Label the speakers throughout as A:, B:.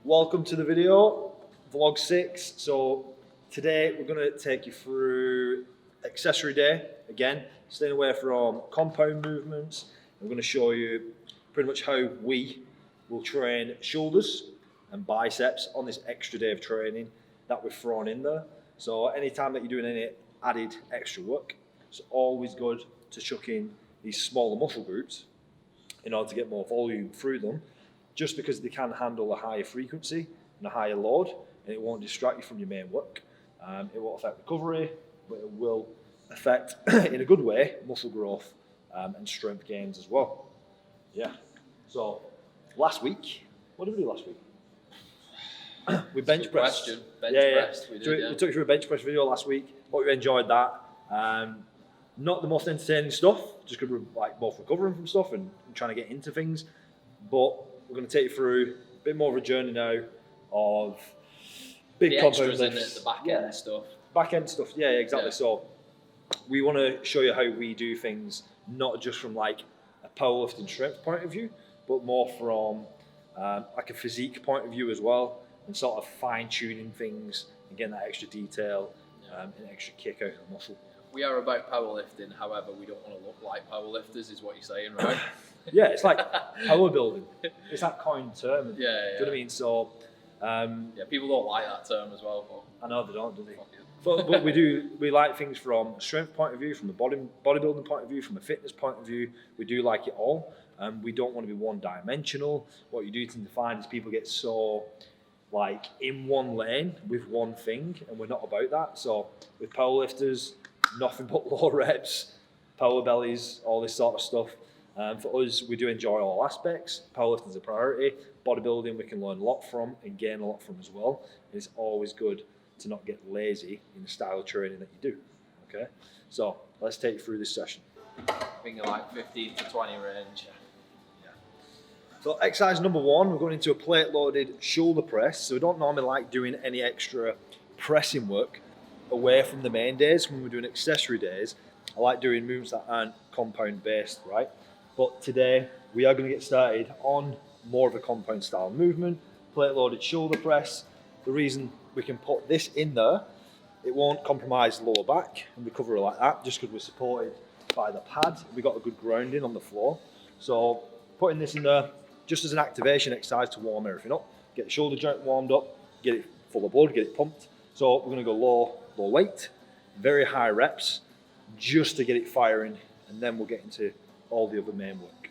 A: Welcome to the video, vlog 6. So today we're going to take you through accessory day. Again, staying away from compound movements. We're going to show you pretty much how we will train shoulders and biceps on this extra day of training that we've thrown in there. So anytime that you're doing any added extra work, it's always good to chuck in these smaller muscle groups in order to get more volume through them, just because they can handle a higher frequency and a higher load, and it won't distract you from your main work. It won't affect recovery, but it will affect, in a good way, muscle growth and strength gains as well. Yeah. So last week, what did we do last week? We bench pressed.
B: Bench pressed. We took
A: you through a bench press video last week. Hope you enjoyed that. Not the most entertaining stuff, just because we're like both recovering from stuff and trying to get into things. But we're going to take you through a bit more of a journey now of big compound lifts.
B: The back end stuff.
A: Back end stuff, yeah, exactly.
B: Yeah.
A: So we want to show you how we do things, not just from like a powerlifting strength point of view, but more from like a physique point of view as well, and sort of fine tuning things and getting that extra detail and extra kick out of the muscle.
B: We are about powerlifting, however, we don't want to look like powerlifters, is what you're saying, right?
A: Yeah, it's like power building. It's that coined term.
B: Yeah.
A: Do you know what I mean? So,
B: people don't like that term as well. But
A: I know they don't, do they? But we like things from a strength point of view, from a bodybuilding point of view, from a fitness point of view. We do like it all. We don't want to be one-dimensional. What you do tend to find is people get so like in one lane with one thing, and we're not about that. So with powerlifters, nothing but low reps, power bellies, all this sort of stuff. For us, we do enjoy all aspects. Powerlifting is a priority. Bodybuilding, we can learn a lot from and gain a lot from as well. And it's always good to not get lazy in the style of training that you do. Okay, so let's take you through this session.
B: I think you're like 15 to 20 range.
A: Yeah. So exercise number 1, we're going into a plate-loaded shoulder press. So we don't normally like doing any extra pressing work away from the main days. When we're doing accessory days, I like doing movements that aren't compound based, right? But today we are going to get started on more of a compound style movement, plate loaded shoulder press. The reason we can put this in there, it won't compromise the lower back and recovery like that, just because we're supported by the pad. We've got a good grounding on the floor. So putting this in there just as an activation exercise to warm everything up, get the shoulder joint warmed up, get it full of blood, get it pumped. So we're going to go low weight, very high reps, just to get it firing, and then we'll get into all the other main work.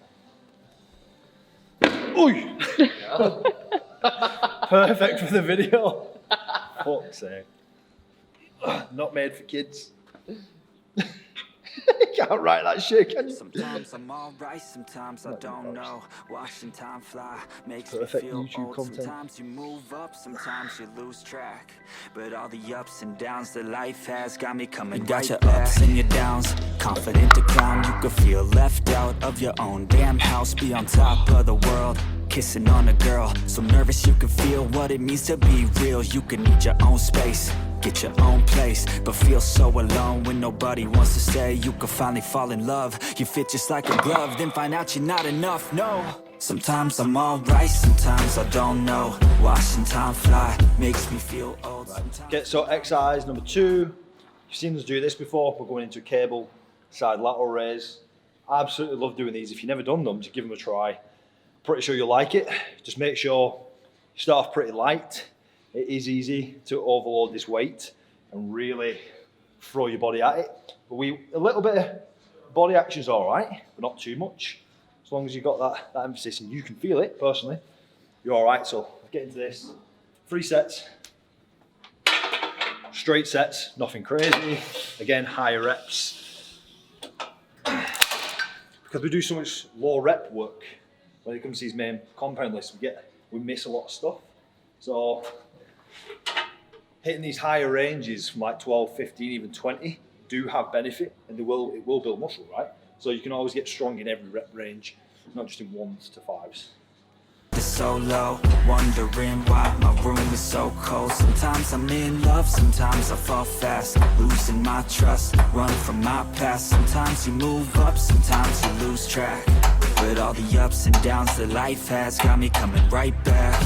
A: Oy! Perfect for the video. Fuck's sake. Not made for kids. Can't write that shit, can you?
C: Sometimes I'm alright, sometimes I don't know. Watching time fly makes
A: Perfect
C: me feel
A: YouTube
C: old.
A: content.
C: Sometimes you move up, sometimes you lose track. But all the ups and downs that life has got me coming right back. You got your ups and your downs, confident to clown. You could feel left out of your own damn house. Be on top of the world, kissing on a girl. So nervous you can feel what it means to be real. You can need your own space, get your own place, but feel so alone when nobody wants to stay. You can finally fall in love, you fit just like a glove, then find out you're not enough, no. Sometimes I'm alright, sometimes I don't know. Watching time fly makes me feel old.
A: Okay, so exercise number 2. You've seen us do this before. We're going into a cable side lateral raise. I absolutely love doing these. If you've never done them, just give them a try. Pretty sure you'll like it. Just make sure you start off pretty light. It is easy to overload this weight and really throw your body at it. But a little bit of body action is all right, but not too much. As long as you've got that emphasis and you can feel it personally, you're all right. So let's get into this. 3 sets, straight sets, nothing crazy. Again, higher reps. Because we do so much low rep work, when it comes to these main compound lifts, we miss a lot of stuff. So hitting these higher ranges from like 12, 15, even 20 do have benefit, and it will build muscle, right? So you can always get strong in every rep range, not just in 1s to 5s.
C: So low, wondering why my room is so cold. Sometimes I'm in love, sometimes I fall fast, losing my trust, run from my past. Sometimes you move up, sometimes you lose track. But all the ups and downs that life has got me coming right back.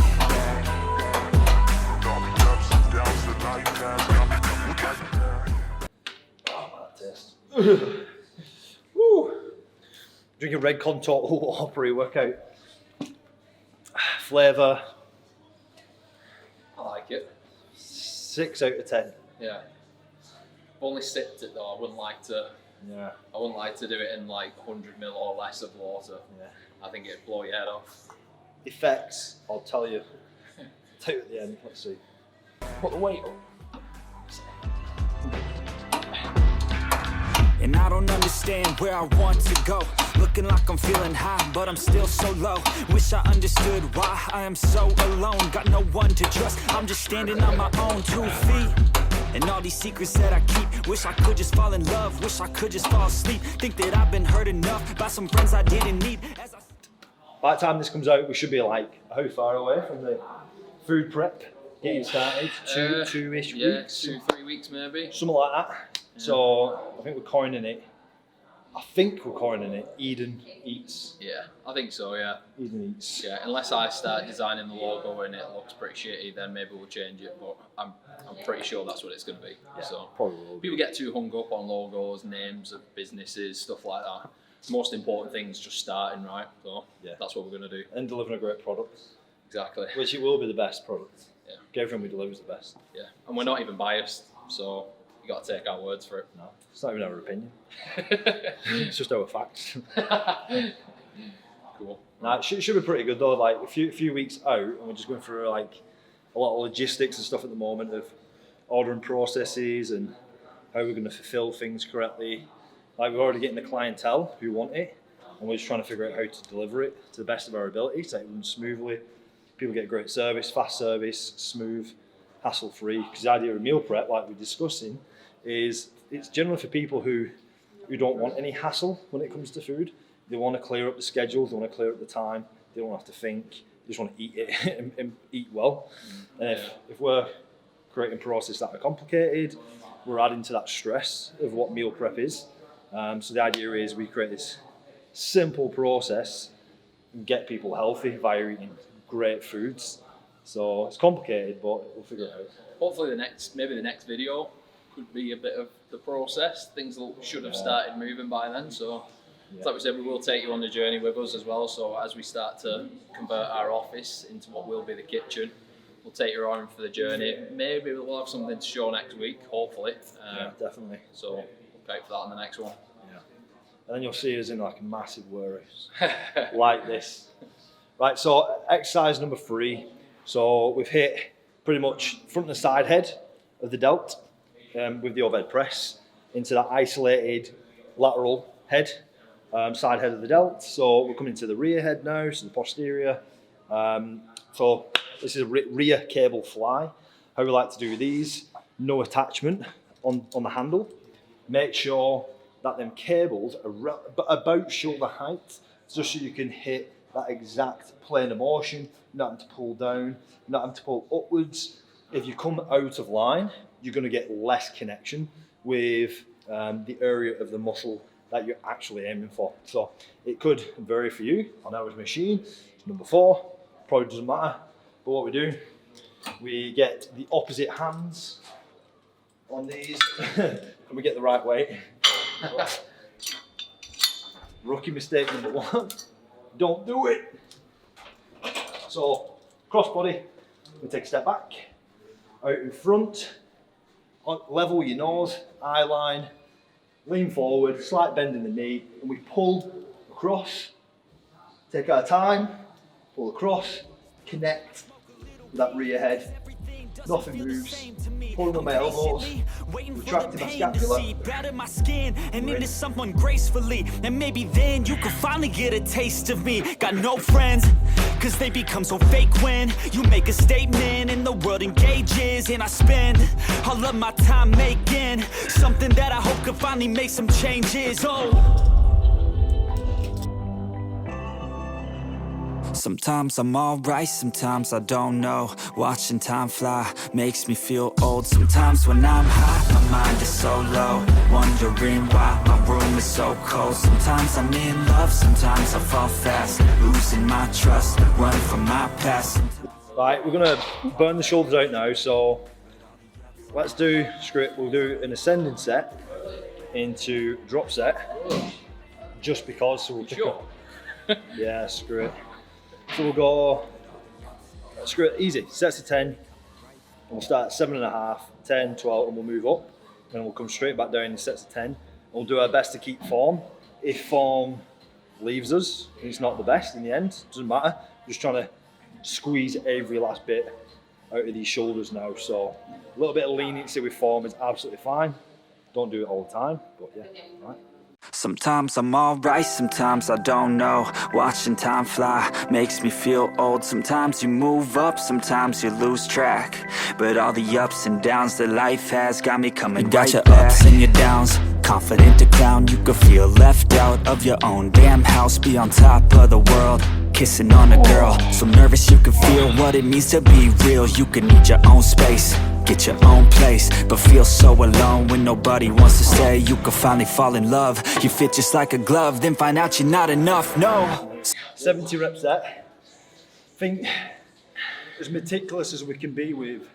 A: Woo. Drinking red contour water pre-workout. Flavour.
B: I like it.
A: 6 out of 10.
B: Yeah. I've only sipped it though. I wouldn't like to.
A: Yeah.
B: I wouldn't like to do it in like 100 ml or less of water.
A: Yeah.
B: I think it'd blow your head off.
A: Effects, I'll tell you. Tell you at the end. Let's see.
B: Put the weight up.
C: And I don't understand where I want to go. Looking like I'm feeling high, but I'm still so low. Wish I understood why I am so alone. Got no one to trust, I'm just standing on my own 2 feet. And all these secrets that I keep. Wish I could just fall in love, wish I could just fall asleep. Think that I've been hurt enough by some friends I didn't need.
A: By the time this comes out, we should be like, how far away from the food prep getting started? Two-ish weeks?
B: 2-3 weeks maybe.
A: Something like that. Yeah. So I think we're coining it. Eden Eats.
B: Yeah, I think so, yeah.
A: Eden Eats.
B: Yeah, unless I start designing the logo and it looks pretty shitty, then maybe we'll change it, but I'm pretty sure that's what it's going to be.
A: Yeah,
B: so
A: probably will be.
B: People get too hung up on logos, names of businesses, stuff like that. The most important thing is just starting, right? So yeah, that's what we're going to do.
A: And delivering a great product.
B: Exactly.
A: Which it will be the best product.
B: Yeah.
A: Everything we deliver is the best.
B: Yeah, and we're not even biased, so you got to take our words for it.
A: No, it's not even our opinion. It's just our facts.
B: Cool.
A: Nah, it should be pretty good though. Like a few weeks out, and we're just going through like a lot of logistics and stuff at the moment of ordering processes and how we're going to fulfill things correctly. Like we're already getting the clientele who want it, and we're just trying to figure out how to deliver it to the best of our ability, so it runs smoothly. People get great service, fast service, smooth, hassle-free. Because the idea of meal prep, like we're discussing, is it's generally for people who don't want any hassle when it comes to food. They want to clear up the schedule, they want to clear up the time, they don't have to think, they just want to eat it and eat well. And if we're creating processes that are complicated, we're adding to that stress of what meal prep is. So the idea is we create this simple process and get people healthy via eating great foods. So it's complicated, but we'll figure it out.
B: Hopefully the next video could be a bit of the process. Things should have started moving by then. So like we said, we will take you on the journey with us as well. So as we start to convert our office into what will be the kitchen, we'll take you on for the journey. Maybe we'll have something to show next week, hopefully.
A: Yeah, definitely.
B: So we'll pay for that in the next one.
A: Yeah. And then you'll see us in like a massive warehouse like this. Right, so exercise number 3. So we've hit pretty much front and side head of the delt with the overhead press into that isolated lateral head, side head of the delt. So we're coming to the rear head now, so the posterior. So this is a rear cable fly. How we like to do these, no attachment on the handle. Make sure that them cables are about shoulder height, just so you can hit that exact plane of motion, not having to pull down, not having to pull upwards. If you come out of line, you're going to get less connection with the area of the muscle that you're actually aiming for. So it could vary for you on our machine. It's number 4, probably doesn't matter. But what we do, we get the opposite hands on these and we get the right weight. Rookie mistake number 1. Don't do it. So crossbody, we take a step back, out in front, level your nose, eye line, lean forward, slight bend in the knee, and we pull across, take our time, pull across, connect with that rear head. Nothing moves. Pulling on my elbows, retracting my scapula.
C: Out of my skin and into someone gracefully. And maybe then you can finally get a taste of me. Got no friends, cause they become so fake when you make a statement and the world engages. And I spend all of my time making something that I hope could finally make some changes. Oh. Sometimes I'm alright, sometimes I don't know. Watching time fly makes me feel old. Sometimes when I'm high, my mind is so low, wondering why my room is so cold. Sometimes I'm in love, sometimes I fall fast, losing my trust, running from my past.
A: Right, we're gonna burn the shoulders out now, so let's do script. We'll do an ascending set into drop set, just because. So we'll pick
B: Sure.
A: up. Yeah, screw it. So we'll go, screw it, easy, sets of 10. And we'll start at 7.5, 10, 12, and we'll move up. And we'll come straight back down in sets of 10. And we'll do our best to keep form. If form leaves us, it's not the best in the end, doesn't matter. Just trying to squeeze every last bit out of these shoulders now. So a little bit of leniency with form is absolutely fine. Don't do it all the time, but yeah, right.
C: Sometimes I'm alright, sometimes I don't know. Watching time fly makes me feel old. Sometimes you move up, sometimes you lose track. But all the ups and downs that life has got me coming right back. You got your ups and your downs, confident to clown. You could feel left out of your own damn house. Be on top of the world, kissing on a girl. So nervous you can feel what it means to be real. You can need your own space, get your own place, but feel so alone when nobody wants to stay. You can finally fall in love, you fit just like a glove, then find out you're not enough, no.
A: 70 rep set. I think as meticulous as we can be with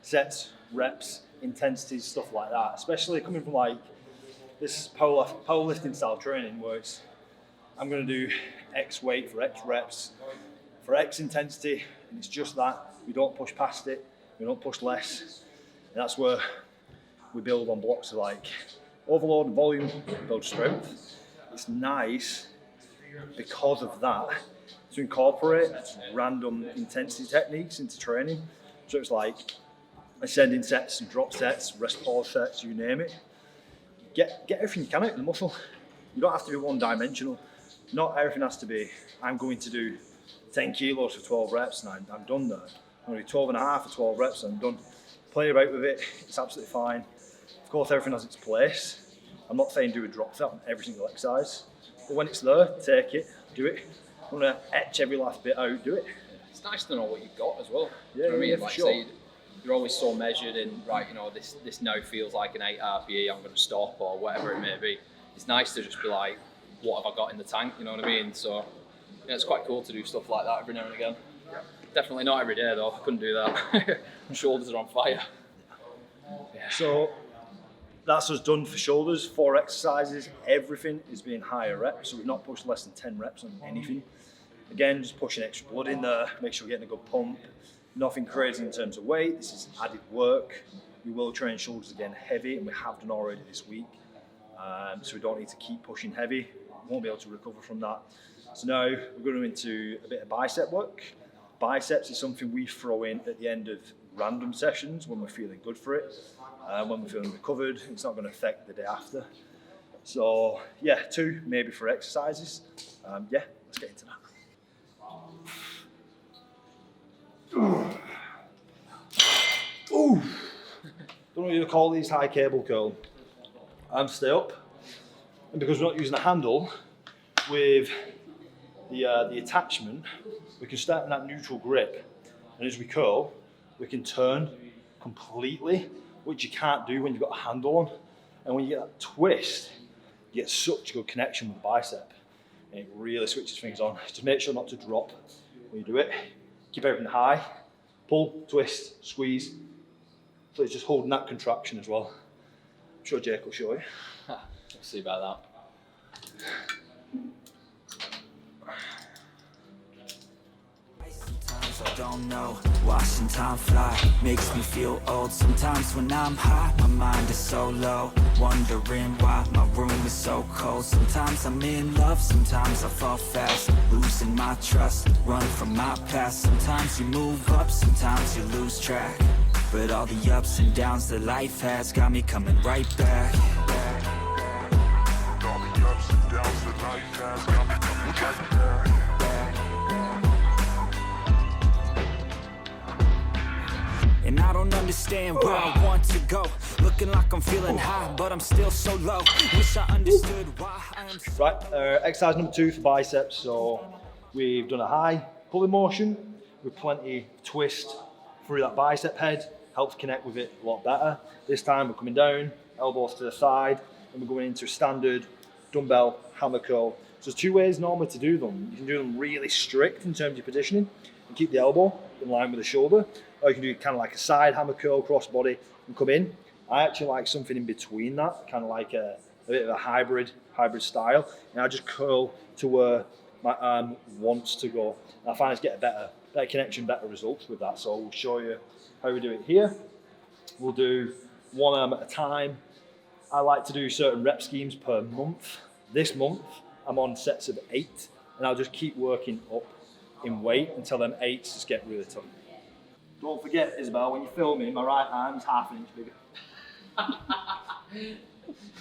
A: sets, reps, intensities, stuff like that, especially coming from like this powerlifting style training where it's, I'm going to do X weight for X reps, for X intensity, and it's just that. We don't push past it, we don't push less. And that's where we build on blocks of like overload and volume, build strength. It's nice because of that to incorporate random intensity techniques into training. So it's like ascending sets and drop sets, rest pause sets, you name it. Get everything you can out of the muscle. You don't have to be one dimensional. Not everything has to be, I'm going to do 10 kilos for 12 reps and I'm done there. I'm going to do 12 and a half for 12 reps and I'm done. Play about with it, it's absolutely fine. Of course, everything has its place. I'm not saying do a drop set on every single exercise, but when it's there, take it, do it. I'm going to etch every last bit out, do it.
B: It's nice to know what you've got as well.
A: Yeah,
B: You know what I mean?
A: for
B: Like
A: sure.
B: say, you're always so measured in, right, you know, this now feels like an 8 RPE, I'm going to stop or whatever it may be. It's nice to just be like, what have I got in the tank, you know what I mean? So yeah, it's quite cool to do stuff like that every now and again. Definitely not every day though, I couldn't do that. My shoulders are on fire. Yeah.
A: So that's us done for shoulders, 4 exercises, everything is being higher reps, so we've not pushed less than 10 reps on anything. Again, just pushing extra blood in there, make sure we're getting a good pump. Nothing crazy in terms of weight, this is added work. We will train shoulders again heavy, and we have done already this week. So we don't need to keep pushing heavy, we won't be able to recover from that. So now we're going into a bit of bicep work. Biceps is something we throw in at the end of random sessions when we're feeling good for it. When we're feeling recovered, it's not going to affect the day after. So yeah, 2 maybe for exercises. Yeah, let's get into that. Ooh. Don't know what you call these high cable curl. I'm stay up, and because we're not using a handle with the attachment, we can start in that neutral grip, and as we curl, we can turn completely, which you can't do when you've got a handle on. And when you get that twist, you get such a good connection with the bicep, and it really switches things on. Just make sure not to drop when you do it. Keep everything high, pull, twist, squeeze. So it's just holding that contraction as well. I'm sure Jake will show you.
B: We'll see about that.
C: Sometimes I don't know, watching time fly makes me feel old. Sometimes when I'm high, my mind is so low, wondering why my room is so cold. Sometimes I'm in love, sometimes I fall fast, losing my trust, run from my past. Sometimes you move up, sometimes you lose track, but all the ups and downs that life has got me coming right back. All the ups and downs that life has got me coming right back. And I don't understand where I want to go. Looking like I'm feeling high, but I'm still so low. Wish I understood why I am so...
A: Right, exercise number 2 for biceps. So we've done a high pulling motion with plenty of twist through that bicep head. Helps connect with it a lot better. This time we're coming down, elbows to the side, and we're going into a standard dumbbell hammer curl. So there's 2 ways normally to do them. You can do them really strict in terms of positioning and keep the elbow in line with the shoulder, or you can do kind of like a side hammer curl cross body and come in. I actually like something in between that, kind of like a bit of a hybrid style, and I just curl to where my arm wants to go. And I find I get a better connection, better results with that. So we'll show you how we do it here. We'll do one arm at a time. I like to do certain rep schemes per month. This month, I'm on sets of 8, and I'll just keep working up in weight until them 8s just get really tough. Don't forget, Isabel, when you're filming, my right arm's half an inch bigger.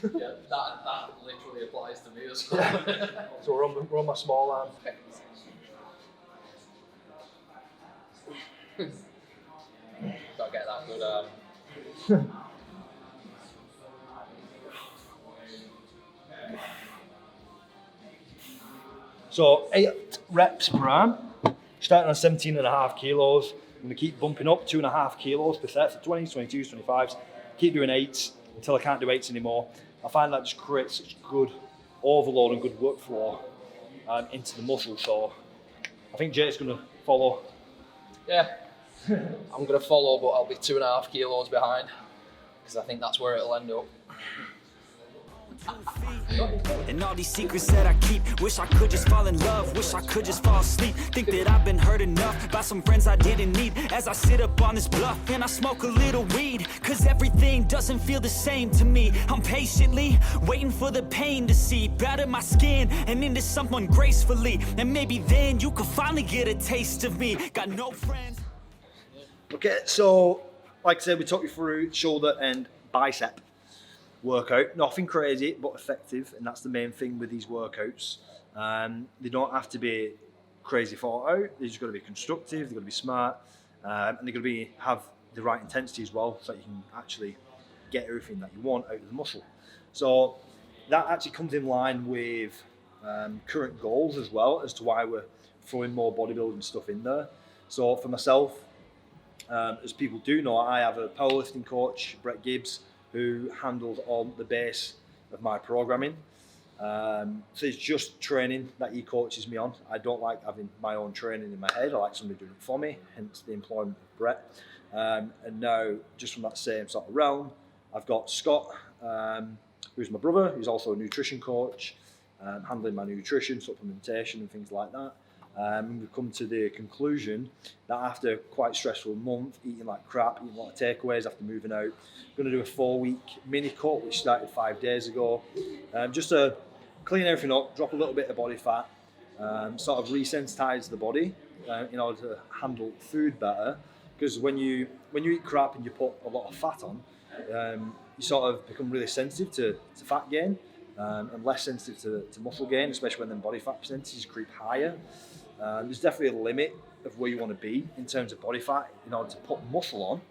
B: Yeah, that literally applies to me as well.
A: So we're on my small arm.
B: Gotta get that good
A: So 8 reps per arm, starting on 17.5 kilos. I'm going to keep bumping up 2.5 kilos per set, so 20s, 22s, 25s. Keep doing 8s until I can't do 8s anymore. I find that just creates such good overload and good workflow into the muscle. So I think Jake's going to follow.
B: Yeah, I'm going to follow, but I'll be 2.5 kilos behind, because I think that's where it'll end up.
C: And all these secrets that I keep, wish I could just fall in love, wish I could just fall asleep. Think that I've been hurt enough by some friends I didn't need. As I sit up on this bluff and I smoke a little weed, cause everything doesn't feel the same to me. I'm patiently waiting for the pain to seep out of my skin and into someone gracefully. And maybe then you could finally get a taste of me. Got no friends.
A: Okay, so like I said, we took you through shoulder and bicep workout. Nothing crazy, but effective, and that's the main thing with these workouts. They don't have to be crazy thought out. They're just got to be constructive. They've got to be smart, and they're going to have the right intensity as well, so that you can actually get everything that you want out of the muscle. So that actually comes in line with current goals as well, as to why we're throwing more bodybuilding stuff in there. So for myself, as people do know, I have a powerlifting coach, Brett Gibbs, who handles all the base of my programming. So it's just training that he coaches me on. I don't like having my own training in my head. I like somebody doing it for me, hence the employment of Brett. And now, just from that same sort of realm, I've got Scott, who's my brother, who's also a nutrition coach, handling my nutrition, supplementation and things like that. We've come to the conclusion that after quite a stressful month, eating like crap, eating a lot of takeaways after moving out, I'm going to do a 4-week mini cut, which started 5 days ago, just to clean everything up, drop a little bit of body fat, sort of resensitize the body in order to handle food better. Because when you eat crap and you put a lot of fat on, you sort of become really sensitive to fat gain and less sensitive to muscle gain, especially when the body fat percentages creep higher. There's definitely a limit of where you want to be in terms of body fat in order to put muscle on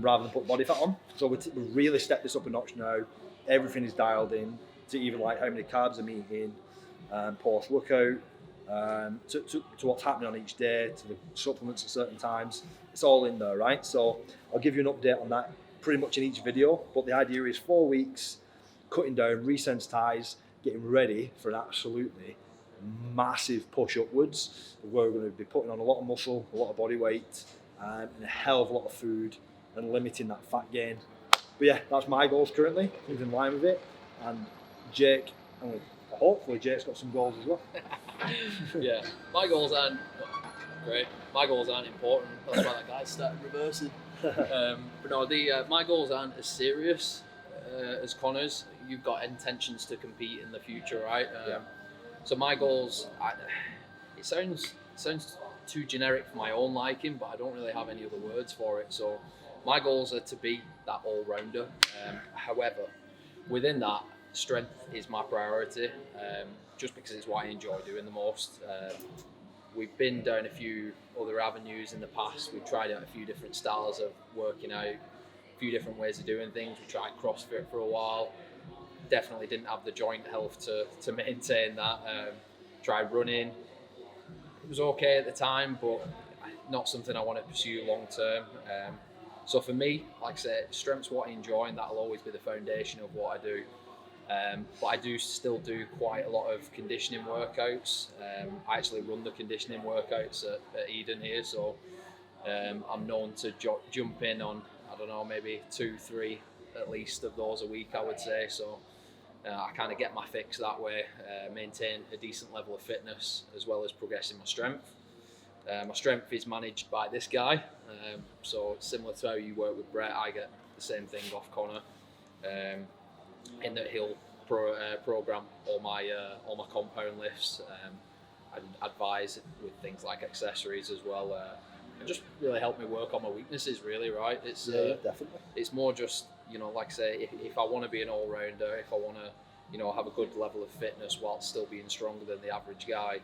A: rather than put body fat on. So we really stepped this up a notch now. Everything is dialed in to even like how many carbs I'm eating post workout, to what's happening on each day, to the supplements at certain times. It's all in there, right? So I'll give you an update on that pretty much in each video, but the idea is 4 weeks, cutting down, resensitize, getting ready for an absolutely massive push upwards, where we're going to be putting on a lot of muscle, a lot of body weight, and a hell of a lot of food, and limiting that fat gain. But yeah, that's my goals currently. He's in line with it, and Jake, hopefully Jake's got some goals as well.
B: Yeah, my goals aren't great. My goals aren't important. That's why that guy started reversing. But no, my goals aren't as serious as Connor's. You've got intentions to compete in the future, right?
A: Yeah.
B: So my goals, it sounds too generic for my own liking, but I don't really have any other words for it. So my goals are to be that all-rounder. However, within that, strength is my priority, just because it's what I enjoy doing the most. We've been down a few other avenues in the past. We've tried out a few different styles of working out, a few different ways of doing things. We tried CrossFit for a while. Definitely didn't have the joint health to maintain that. Tried running. It was okay at the time, but not something I want to pursue long term. So for me, like I said, strength's what I enjoy, and that'll always be the foundation of what I do. But I do still do quite a lot of conditioning workouts. I actually run the conditioning workouts at Eden here, so I'm known to jump in on, I don't know, maybe 2-3 at least of those a week, I would say. So I kind of get my fix that way, maintain a decent level of fitness as well as progressing my strength. My strength is managed by this guy, so similar to how you work with Brett, I get the same thing off Connor, in that he'll program all my compound lifts, and advise with things like accessories as well, and just really help me work on my weaknesses. Really, right? It's
A: definitely.
B: It's more just, you know, like I say, if I want to be an all-rounder, if I want to, you know, have a good level of fitness while still being stronger than the average guy,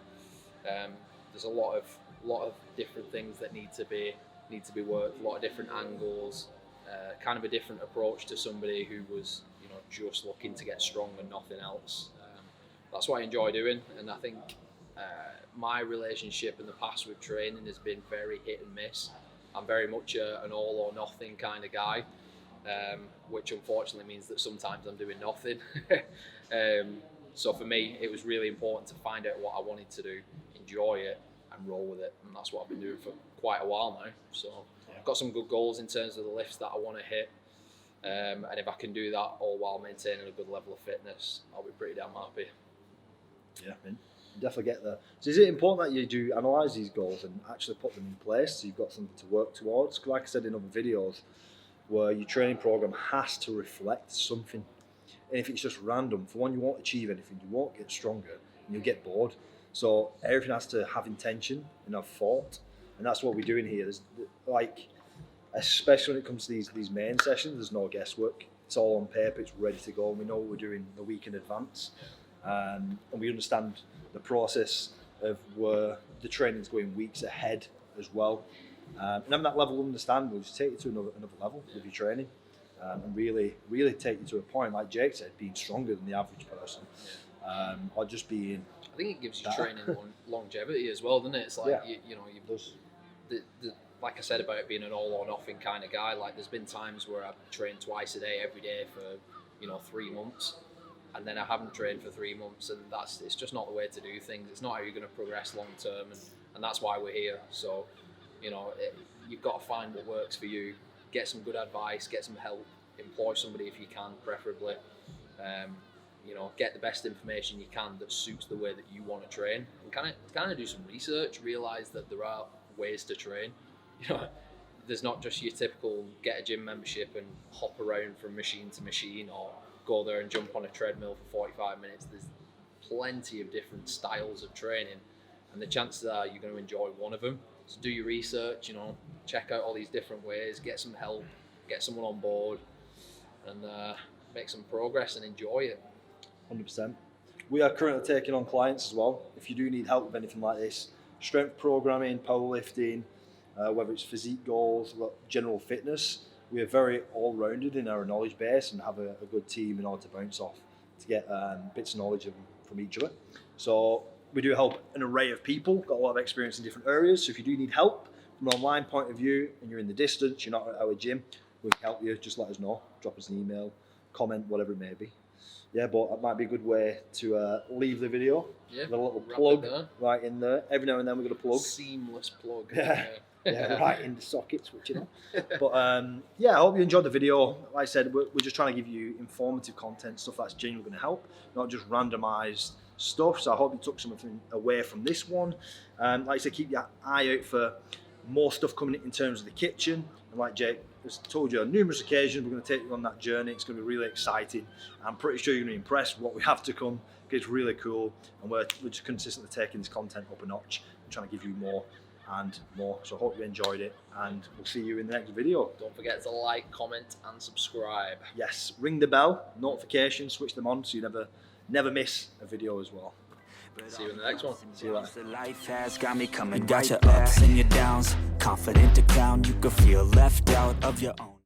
B: there's a lot of different things that need to be worked, a lot of different angles, kind of a different approach to somebody who was, you know, just looking to get strong and nothing else. That's what I enjoy doing, and I think my relationship in the past with training has been very hit and miss. I'm very much an all or nothing kind of guy, which unfortunately means that sometimes I'm doing nothing. So for me, it was really important to find out what I wanted to do, enjoy it, and roll with it, and that's what I've been doing for quite a while now. So I've got some good goals in terms of the lifts that I want to hit, and if I can do that all while maintaining a good level of fitness, I'll be pretty damn happy.
A: Yeah, I mean, definitely get there. So is it important that you do analyse these goals and actually put them in place so you've got something to work towards? 'Cause like I said in other videos, where your training program has to reflect something. And if it's just random, for one, you won't achieve anything, you won't get stronger, and you'll get bored. So everything has to have intention and have thought, and that's what we're doing here. There's, like, especially when it comes to these main sessions, there's no guesswork. It's all on paper, it's ready to go, and we know what we're doing a week in advance. And we understand the process of where the training's going weeks ahead as well. And having that level of understanding will just take you to another level with your training, and really take you to a point, like Jake said, being stronger than the average person, or just being.
B: I think it gives you training longevity as well, doesn't it? It's like, you know, like I said about it being an all or nothing kind of guy. Like, there's been times where I've trained twice a day, every day for, you know, 3 months, and then I haven't trained for 3 months, and it's just not the way to do things. It's not how you're going to progress long term, and that's why we're here. So, you know, you've got to find what works for you, get some good advice, get some help, employ somebody if you can, preferably. You know, get the best information you can that suits the way that you want to train, and kind of do some research. Realize that there are ways to train. You know, there's not just your typical get a gym membership and hop around from machine to machine, or go there and jump on a treadmill for 45 minutes. There's plenty of different styles of training, and the chances are you're going to enjoy one of them. So do your research, you know, check out all these different ways, get some help, get someone on board, and make some progress and enjoy it.
A: 100%. We are currently taking on clients as well. If you do need help with anything like this, strength programming, powerlifting, whether it's physique goals, general fitness, we are very all-rounded in our knowledge base and have a good team in order to bounce off to get bits of knowledge from each other. So we do help an array of people, got a lot of experience in different areas. So if you do need help from an online point of view and you're in the distance, you're not at our gym, we can help you. Just let us know, drop us an email, comment, whatever it may be. Yeah, but that might be a good way to leave the video.
B: Yeah,
A: with a little plug right in there. Every now and then we're going to plug.
B: Seamless plug.
A: Yeah, right in the socket, switching on. But yeah, I hope you enjoyed the video. Like I said, we're just trying to give you informative content, stuff that's genuinely going to help, not just randomised stuff. So I hope you took something away from this one. Like I said, keep your eye out for more stuff coming in terms of the kitchen. And like Jake has told you on numerous occasions, we're going to take you on that journey. It's going to be really exciting. I'm pretty sure you're going to be impressed with what we have to come. It's really cool, and we're just consistently taking this content up a notch and trying to give you more and more. So I hope you enjoyed it, and we'll see you in the next video.
B: Don't forget to like, comment and subscribe.
A: Yes, ring the bell, notifications, switch them on so you never miss a video as well.
B: See you in the next one.
A: See you later.
C: Life has got me coming. Got your ups and your downs, confident to clown. You could feel left out of your own.